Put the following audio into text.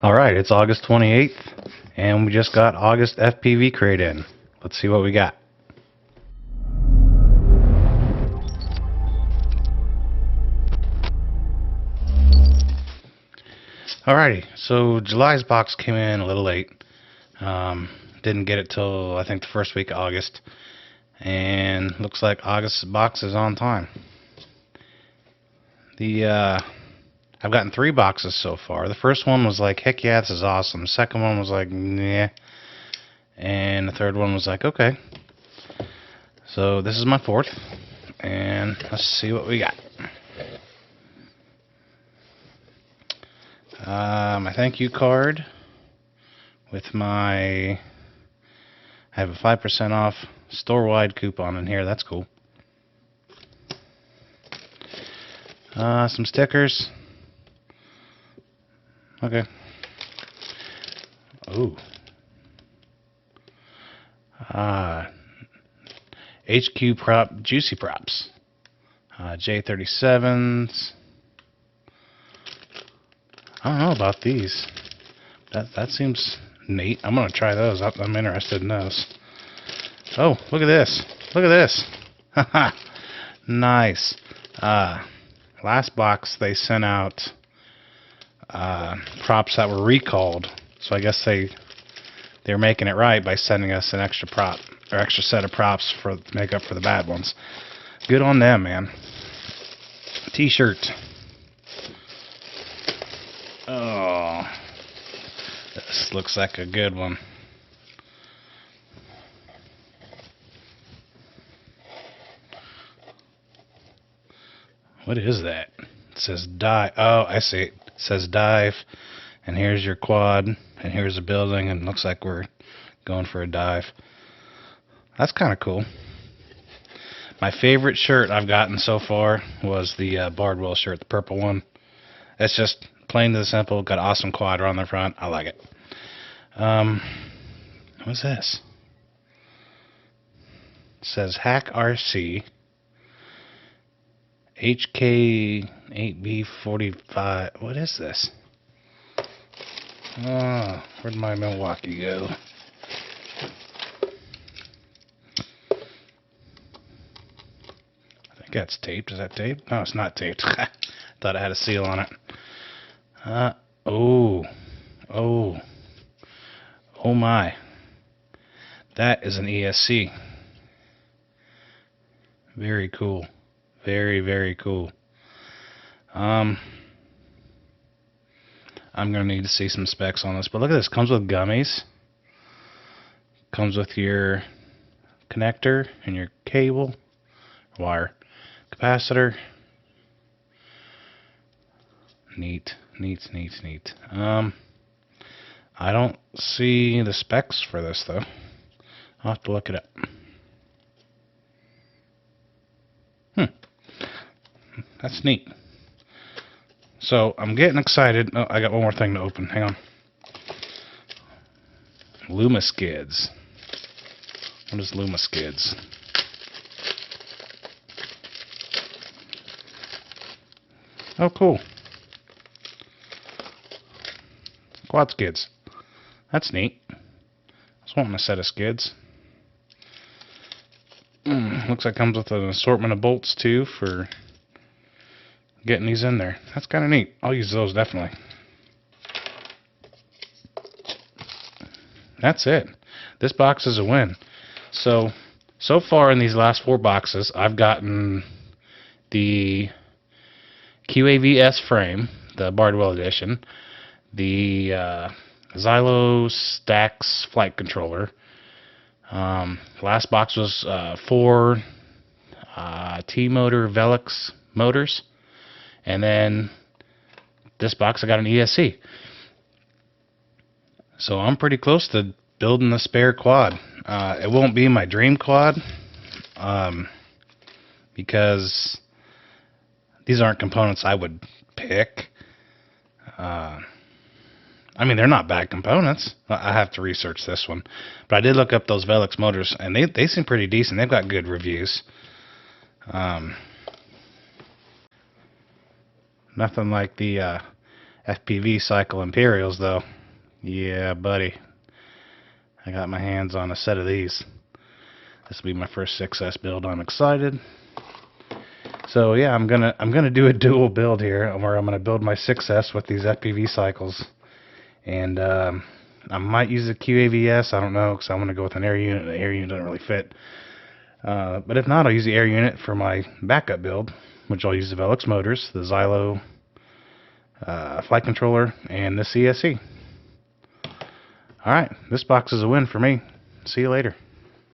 Alright, it's August 28th, and we just got August FPV Crate in. Let's see what we got. Alrighty, so July's box came in a little late. Didn't get it till, I think, the first week of August. And looks like August's box is on time. I've gotten 3 boxes so far. The first one was like, heck yeah, this is awesome. The second one was like, nah. And the third one was like, okay. So this is my 4th. And let's see what we got. My thank you card with my... I have a 5% off store-wide coupon in here. That's cool. Some stickers. Okay. Ooh. HQ prop, juicy props. J37s. I don't know about these. That seems neat. I'm gonna try those. I'm interested in those. Oh, look at this. Look at this. Haha. Nice. Last box they sent out props that were recalled, so I guess they're making it right by sending us an extra prop or extra set of props for make up for the bad ones. Good on them, man. T-shirt. Oh, this looks like a good one. What is that? It says dive. Oh, I see it. It says dive, and here's your quad, and here's a building, and it looks like we're going for a dive. That's kind of cool. My favorite shirt I've gotten so far was the Bardwell shirt, the purple one. It's just plain to the simple, got awesome quad on the front. I like it. What's this? It says Hack RC HK8B45. What is this? Oh, where'd my Milwaukee go? I think that's taped. Is that taped? No, it's not taped. Thought it had a seal on it. Oh my. That is an ESC. Very cool. Very, very cool. I'm gonna need to see some specs on this, but look at this. Comes with gummies. Comes with your connector and your cable, wire, capacitor. Neat. I don't see the specs for this though. I'll have to look it up. That's neat. So I'm getting excited. Oh, I got one more thing to open. Hang on. Luma skids. What is Luma skids? Oh, cool. Quad skids. That's neat. I was wanting a set of skids. Looks like it comes with an assortment of bolts too for getting these in there. That's kind of neat. I'll use those definitely. That's it. This box is a win. So far in these last 4 boxes, I've gotten the QAVS frame, the Bardwell edition, the Xylo Stax flight controller. Last box was 4 T-motor Velux motors. And then this box I got an ESC. So I'm pretty close to building the spare quad. It won't be my dream quad because these aren't components I would pick. I mean, they're not bad components. I have to research this one. But I did look up those Velux motors, and they seem pretty decent. They've got good reviews. Nothing like the FPV Cycle Imperials though. Yeah, buddy. I got my hands on a set of these. This will be my first 6S build. I'm excited. So yeah, I'm gonna do a dual build here, where I'm gonna build my 6S with these FPV cycles, and I might use a QAVS. I don't know, because I want to go with an air unit. The air unit doesn't really fit. But if not, I'll use the air unit for my backup build, which I'll use the Velux motors, the Xylo flight controller, and the CSE. Alright, this box is a win for me. See you later.